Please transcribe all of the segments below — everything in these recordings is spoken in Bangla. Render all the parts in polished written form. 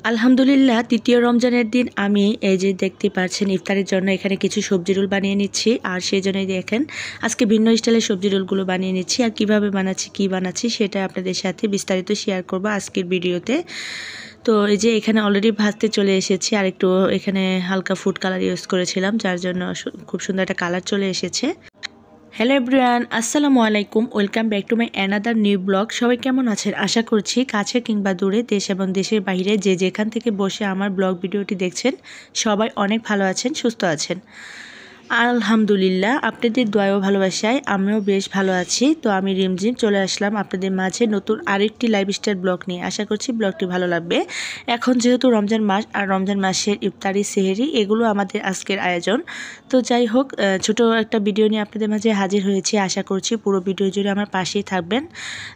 আলহামদুলিল্লাহ তৃতীয় রমজানের দিন আমি এই যে দেখতে পাচ্ছেন ইফতারের জন্য এখানে কিছু সবজি রোল বানিয়ে নিচ্ছি। আর সেই জন্যই দেখেন আজকে ভিন্ন স্টাইলের সবজি রোলগুলো বানিয়ে নিচ্ছি। আর কিভাবে বানাচ্ছি কি বানাচ্ছি সেটা আপনাদের সাথে বিস্তারিত শেয়ার করব আজকের ভিডিওতে। তো এই যে এখানে অলরেডি ভাজতে চলে এসেছি, আর একটু এখানে হালকা ফুড কালার ইউজ করেছিলাম, যার জন্য খুব সুন্দর একটা কালার চলে এসেছে। হ্যালো এভরিওয়ান, আসসালামু আলাইকুম, welcome back to my another new blog. সবাই কেমন আছেন? আশা করছি কাছে কিংবা দূরে, দেশ এবং দেশের বাইরে যে যেখান থেকে বসে আমার ব্লগ ভিডিওটি দেখছেন সবাই অনেক ভালো আছেন, সুস্থ আছেন। আলহামদুলিল্লাহ আপনাদের দোয়াও ভালোবাসায় আমিও বেশ ভালো আছি। তো আমি রিমঝিম চলে আসলাম আপনাদের মাঝে নতুন আরেকটি লাইফস্টাইল ব্লগ নিয়ে। আশা করছি ব্লগটি ভালো লাগবে। এখন যেহেতু রমজান মাস, আর রমজান মাসের ইফতারি সেহরি এগুলো আমাদের আজকের আয়োজন। তো যাই হোক, ছোট একটা ভিডিও নিয়ে আপনাদের মাঝে হাজির হয়েছি। আশা করছি পুরো ভিডিও জুড়ে আমার পাশেই থাকবেন।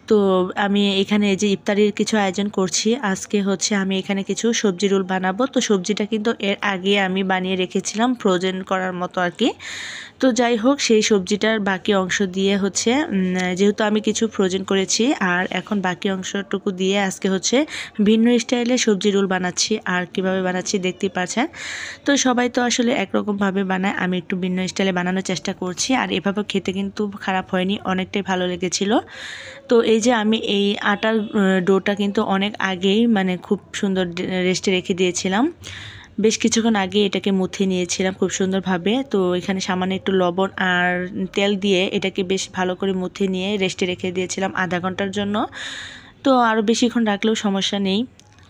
তো আমি এখানে এই যে ইফতারির কিছু আয়োজন করছি। আজকে হচ্ছে আমি এখানে কিছু সবজি রোল বানাবো। তো সবজিটা কিন্তু এর আগে আমি বানিয়ে রেখেছিলাম ফ্রোজেন করার মতো আর কি। তো যাই হোক, সেই সবজিটার বাকি অংশ দিয়ে হচ্ছে যেহেতু আমি কিছু ফ্রোজেন করেছি, আর এখন বাকি অংশটুকু দিয়ে আজকে হচ্ছে ভিন্ন স্টাইলে সবজি রোল বানাচ্ছি। আর কিভাবে বানাচ্ছি দেখতেই পাচ্ছেন। তো সবাই তো আসলে একরকমভাবে বানায়, আমি একটু ভিন্ন স্টাইলে বানানোর চেষ্টা করছি। আর এভাবে খেতে কিন্তু খারাপ হয়নি, অনেকটাই ভালো লেগেছিল। তো এই যে আমি এই আটার ডোটা কিন্তু অনেক আগেই মানে খুব সুন্দর রেস্টে রেখে দিয়েছিলাম। বেশ কিছুক্ষণ আগে এটাকে মুথে নিয়েছিলাম খুব সুন্দরভাবে। তো এখানে সামান্য একটু লবণ আর তেল দিয়ে এটাকে বেশ ভালো করে মুথে নিয়ে রেস্টে রেখে দিয়েছিলাম আধা ঘন্টার জন্য। তো আরও বেশিক্ষণ রাখলেও সমস্যা নেই,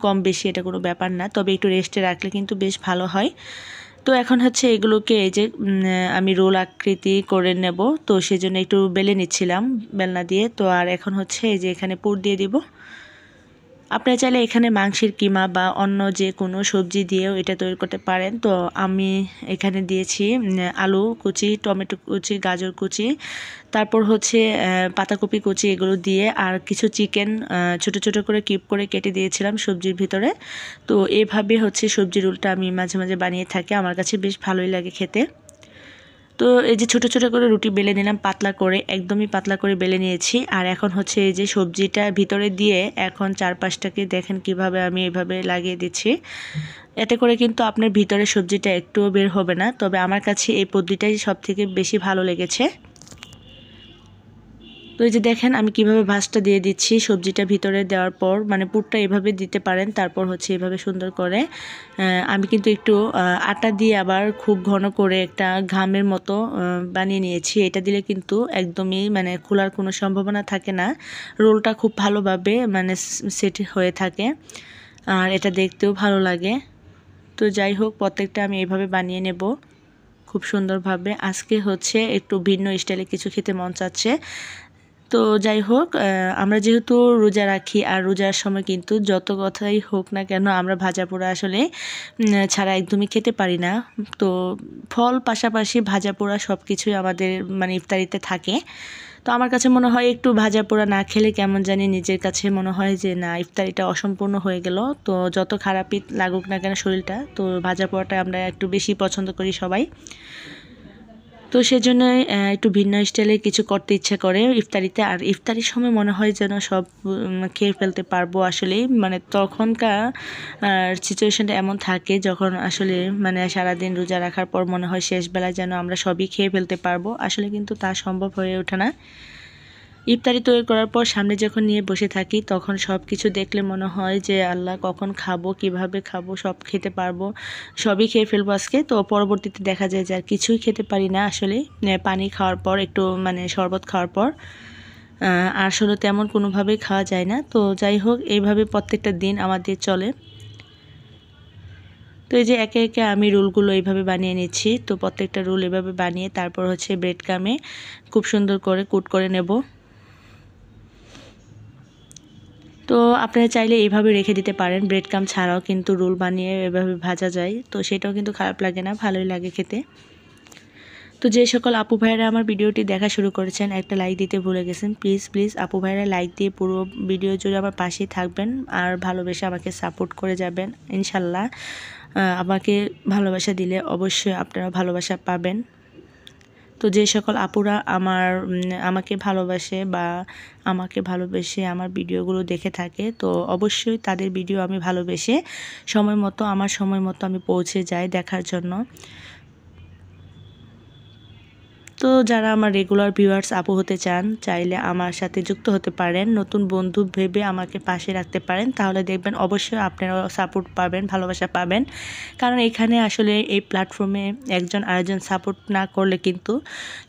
কম বেশি এটা কোনো ব্যাপার না, তবে একটু রেস্টে রাখলে কিন্তু বেশ ভালো হয়। তো এখন হচ্ছে এগুলোকে এই যে আমি রোল আকৃতি করে নেব। তো সেজন্য একটু বেলে নিচ্ছিলাম বেলনা দিয়ে। তো আর এখন হচ্ছে এই যে এখানে পুর দিয়ে দিব। আপনারা চাইলে এখানে মাংসের কিমা বা অন্য যে কোনো সবজি দিয়েও এটা তৈরি করতে পারেন। তো আমি এখানে দিয়েছি আলু কুচি, টমেটো কুচি, গাজর কুচি, তারপর হচ্ছে পাতাকপি কুচি, এগুলো দিয়ে আর কিছু চিকেন ছোট ছোট করে কিউব করে কেটে দিয়েছিলাম সবজির ভিতরে। তো এভাবে হচ্ছে সবজি রোলটা আমি মাঝে মাঝে বানিয়ে থাকি, আমার কাছে বেশ ভালোই লাগে খেতে। তো এই যে ছোট ছোট করে রুটি বেলে নিলাম, পাতলা করে, একদমই পাতলা করে বেলে নিয়েছি। আর এখন হচ্ছে এই যে সবজিটা ভিতরে দিয়ে এখন চারপাশটাকে দেখেন কিভাবে আমি এভাবে লাগিয়ে দিচ্ছি। এতে করে কিন্তু আপনার ভিতরে সবজিটা একটুও বের হবে না। তবে আমার কাছে এই পদ্ধতিটাই সবথেকে বেশি ভালো লেগেছে। তো এই যে দেখেন আমি কিভাবে ভাঁজটা দিয়ে দিচ্ছি সবজিটা ভিতরে দেওয়ার পর, মানে পুরটা এভাবে দিতে পারেন। তারপর হচ্ছে এভাবে সুন্দর করে আমি কিন্তু একটু আটা দিয়ে আবার খুব ঘন করে একটা ঘামের মতো বানিয়ে নিয়েছি। এটা দিলে কিন্তু একদমই মানে খোলার কোনো সম্ভাবনা থাকে না, রোলটা খুব ভালোভাবে মানে সেট হয়ে থাকে, আর এটা দেখতেও ভালো লাগে। তো যাই হোক, প্রত্যেকটা আমি এইভাবে বানিয়ে নেব খুব সুন্দরভাবে। আজকে হচ্ছে একটু ভিন্ন স্টাইলে কিছু খেতে মন চাচ্ছে। তো যাই হোক, আমরা যেহেতু রোজা রাখি, আর রোজার সময় কিন্তু যত কথাই হোক না কেন আমরা ভাজা পোড়া আসলে ছাড়া একদমই খেতে পারি না। তো ফল পাশাপাশি ভাজা পোড়া সব কিছুই আমাদের মানে ইফতারিতে থাকে। তো আমার কাছে মনে হয় একটু ভাজা পোড়া না খেলে কেমন জানি নিজের কাছে মনে হয় যে না, ইফতারিটা অসম্পূর্ণ হয়ে গেল। তো যত খারাপই লাগুক না কেন শরীরটা, তো ভাজা পোড়াটা আমরা একটু বেশি পছন্দ করি সবাই। তো সেজন্যই একটু ভিন্ন স্টাইলে কিছু করতে ইচ্ছা করে ইফতারিতে। আর ইফতারির সময় মনে হয় যেন সব খেয়ে ফেলতে পারবো আসলেই, মানে তখনকার সিচুয়েশনটা এমন থাকে যখন আসলে মানে সারাদিন রোজা রাখার পর মনে হয় শেষবেলায় যেন আমরা সবই খেয়ে ফেলতে পারবো। আসলে কিন্তু তা সম্ভব হয়ে ওঠে না। ইফতারি তৈরি করার পর সামনে যখন নিয়ে বসে থাকি তখন সব কিছু দেখলে মনে হয় যে আল্লাহ কখন খাবো, কিভাবে খাবো, সব খেতে পারবো, সবই খেয়ে ফেলবো আজকে। তো পরবর্তীতে দেখা যায় যে আর কিছুই খেতে পারি না আসলে, পানি খাওয়ার পর একটু মানে শরবত খাওয়ার পর আসলে তেমন কোনোভাবেই খাওয়া যায় না। তো যাই হোক, এইভাবে প্রত্যেকটা দিন আমাদের চলে। তো এই যে একে একে আমি রোলগুলো এইভাবে বানিয়ে নিচ্ছি। তো প্রত্যেকটা রোল এভাবে বানিয়ে তারপর হচ্ছে ব্রেড গামে খুব সুন্দর করে কুট করে নেব। তো আপনারা চাইলে এইভাবে রেখে দিতে পারেন, ব্রেড ক্রাম্ব ছাড়াও কিন্তু রোল বানিয়ে এভাবে ভাজা যায়। তো সেটাও কিন্তু খারাপ লাগে না, ভালোই লাগে খেতে। তো যে সকল আপু ভাইরা আমার ভিডিওটি দেখা শুরু করেছেন একটা লাইক দিতে ভুলে গেছেন, প্লিজ প্লিজ আপু ভাইরা লাইক দিয়ে পুরো ভিডিও জুড়ে আমার পাশেই থাকবেন, আর ভালোবেসে আমাকে সাপোর্ট করে যাবেন ইনশাল্লাহ। আমাকে ভালোবাসা দিলে অবশ্যই আপনারা ভালোবাসা পাবেন। তো যে সকল আপুরা আমাকে ভালোবাসে বা আমাকে ভালোবেসে আমার ভিডিওগুলো দেখে থাকে, তো অবশ্যই তাদের ভিডিও আমি ভালোবেসে আমার সময় মতো আমি পৌঁছে যাই দেখার জন্য। তো যারা আমার রেগুলার ভিউয়ার্স আপু হতে চান, চাইলে আমার সাথে যুক্ত হতে পারেন, নতুন বন্ধু ভেবে আমাকে পাশে রাখতে পারেন, তাহলে দেখবেন অবশ্যই আপনারাও সাপোর্ট পাবেন, ভালোবাসা পাবেন। কারণ এখানে আসলে এই প্ল্যাটফর্মে একজন আরেকজন সাপোর্ট না করলে কিন্তু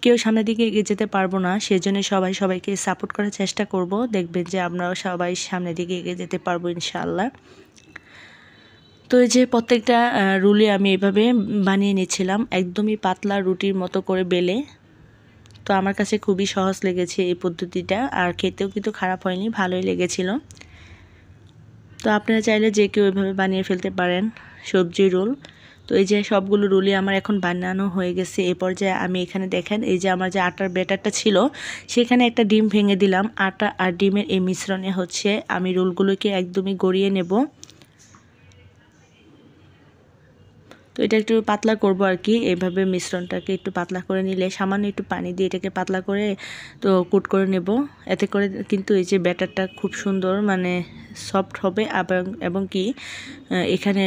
কেউ সামনের দিকে এগিয়ে যেতে পারবো না। সেজন্য সবাইকে সাপোর্ট করার চেষ্টা করব, দেখবেন যে আমরাও সবাই সামনের দিকে এগিয়ে যেতে পারবো ইনশাআল্লাহ। তো এই যে প্রত্যেকটা রুলি আমি এভাবে বানিয়ে নিচ্ছিলাম, একদমই পাতলা রুটির মতো করে বেলে। তো আমার কাছে খুবই সহজ লেগেছে এই পদ্ধতিটা, আর খেতেও কিন্তু খারাপ হয়নি, ভালোই লেগেছিল। তো আপনারা চাইলে যে কেউ এভাবে বানিয়ে ফেলতে পারেন সবজি রোল। তো এই যে সবগুলো রুলি আমার এখন বানানো হয়ে গেছে। এই পর্যায়ে আমি এখানে দেখেন, এই যে আমার যে আটার ব্যাটারটা ছিল সেখানে একটা ডিম ভেঙে দিলাম। আটা আর ডিমের এই মিশ্রণে হচ্ছে আমি রোলগুলোকে একদমই গড়িয়ে নেব। তো এটা একটু পাতলা করব আর কি, এইভাবে মিশ্রণটাকে একটু পাতলা করে নিলে সামান্য একটু পানি দিয়ে এটাকে পাতলা করে তো কুট করে নেব। এতে করে কিন্তু এই যে ব্যাটারটা খুব সুন্দর মানে সফট হবে এবং কি এখানে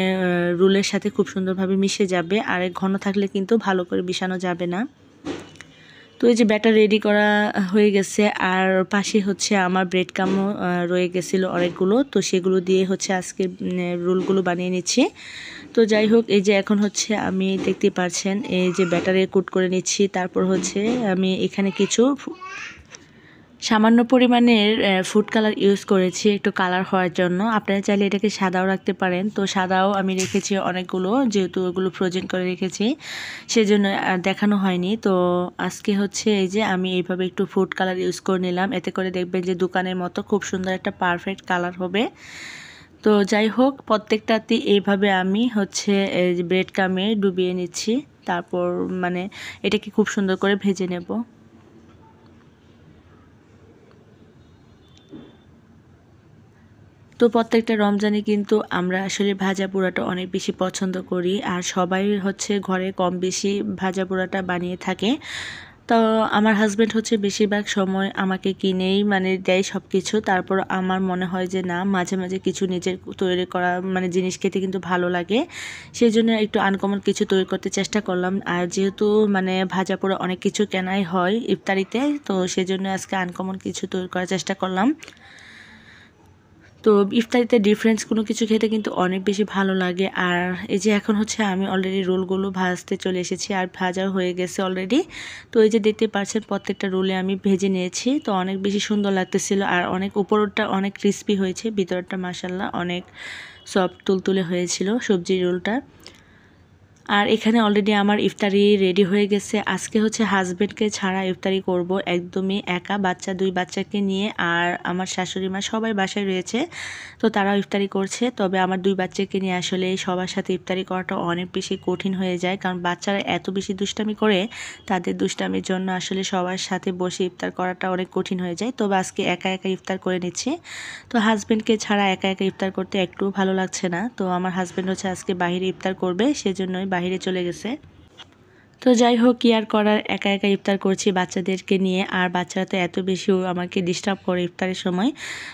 রোলের সাথে খুব সুন্দরভাবে মিশে যাবে। আর ঘন থাকলে কিন্তু ভালো করে মিশানো যাবে না। তো এই যে ব্যাটার রেডি করা হয়ে গেছে, আর পাশে হচ্ছে আমার ব্রেড কামও রয়ে গেছিলো অনেকগুলো, তো সেগুলো দিয়ে হচ্ছে আজকে রোলগুলো বানিয়ে নিচ্ছি। তো যাই হোক, এই যে এখন হচ্ছে আমি দেখতে পাচ্ছেন এই যে ব্যাটারে কুট করে নিচ্ছি। তারপর হচ্ছে আমি এখানে কিছু সামান্য পরিমাণের ফুড কালার ইউজ করেছি একটু কালার হওয়ার জন্য। আপনারা চাইলে এটাকে সাদাও রাখতে পারেন। তো সাদাও আমি রেখেছি অনেকগুলো, যেহেতু ওগুলো ফ্রোজেন করে রেখেছি সেজন্য দেখানো হয়নি। তো আজকে হচ্ছে এই যে আমি এইভাবে একটু ফুড কালার ইউজ করে নিলাম, এতে করে দেখবেন যে দোকানের মতো খুব সুন্দর একটা পারফেক্ট কালার হবে। তো যাই হোক, প্রত্যেকটাতে এইভাবে আমি হচ্ছে ব্রেড কামে ডুবিয়ে নিচ্ছি, তারপর মানে এটাকে খুব সুন্দর করে ভেজে নেব। তো প্রত্যেকটা রমজানে কিন্তু আমরা আসলে ভাজা পোড়াটা অনেক বেশি পছন্দ করি, আর সবাই হচ্ছে ঘরে কম বেশি ভাজা পোড়াটা বানিয়ে থাকে। তো আমার হাজব্যান্ড হচ্ছে বেশিরভাগ সময় আমাকে কিনেই মানে দেয় সব কিছু। তারপর আমার মনে হয় যে না, মাঝে মাঝে কিছু নিজের তৈরি করা মানে জিনিস খেতে কিন্তু ভালো লাগে, সেই জন্য একটু আনকমন কিছু তৈরি করতে চেষ্টা করলাম। আর যেহেতু মানে ভাজা পোড়া অনেক কিছু কেনাই হয় ইফতারিতে, তো সেজন্য আজকে আনকমন কিছু তৈরি করার চেষ্টা করলাম। তো ইফতারিতে ডিফারেন্স কোনো কিছু খেতে কিন্তু অনেক বেশি ভালো লাগে। আর এই যে এখন হচ্ছে আমি অলরেডি রোলগুলো ভাজতে চলে এসেছি, আর ভাজা হয়ে গেছে অলরেডি। তো এই যে দেখতে পাচ্ছেন প্রত্যেকটা রোলে আমি ভেজে নিয়েছি, তো অনেক বেশি সুন্দর লাগতেছিল। আর অনেক উপরটা অনেক ক্রিস্পি হয়েছে, ভিতরটা মাশাআল্লাহ অনেক সফট তুলতুলে হয়েছিল সবজি রোলটা। আর এখানে অলরেডি আমার ইফতারি রেডি হয়ে গেছে। আজকে হচ্ছে হাজব্যান্ডকে ছাড়া ইফতারি করব, একদমই একা, দুই বাচ্চাকে নিয়ে। আর আমার শাশুড়ি মা সবাই বাসায় রয়েছে, তো তারাও ইফতারি করছে। তবে আমার দুই বাচ্চাকে নিয়ে আসলে সবার সাথে ইফতারি করাটা অনেক বেশি কঠিন হয়ে যায়, কারণ বাচ্চারা এত বেশি দুষ্টামি করে, তাদের দুষ্টামির জন্য আসলে সবার সাথে বসে ইফতার করাটা অনেক কঠিন হয়ে যায়। তবে আজকে একা একা ইফতার করে নিচ্ছি। তো হাজব্যান্ডকে ছাড়া একা একা ইফতার করতে একটুও ভালো লাগছে না। তো আমার হাজব্যান্ড হচ্ছে আজকে বাইরে ইফতার করবে, সেজন্যই বাইরে চলে গেছে। তো যাই হোক, কি আর করার, একা একা ইফতার করছি বাচ্চাদেরকে নিয়ে। আর বাচ্চারা তো এত বেশি আমাকে ডিস্টার্ব করে ইফতারের সময়,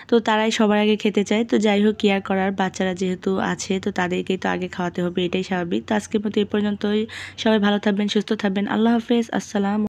তো তারাই সবার আগে খেতে চায়। তো যাই হোক, কি আর করার, বাচ্চারা যেহেতু আছে তো তাদেরকেই তো আগে খাওয়াতে হবে, এটাই স্বাভাবিক। তো আজকের মতো এই পর্যন্তই। সবাই ভালো থাকবেন, সুস্থ থাকবেন। আল্লাহ হাফেজ, আসসালাম।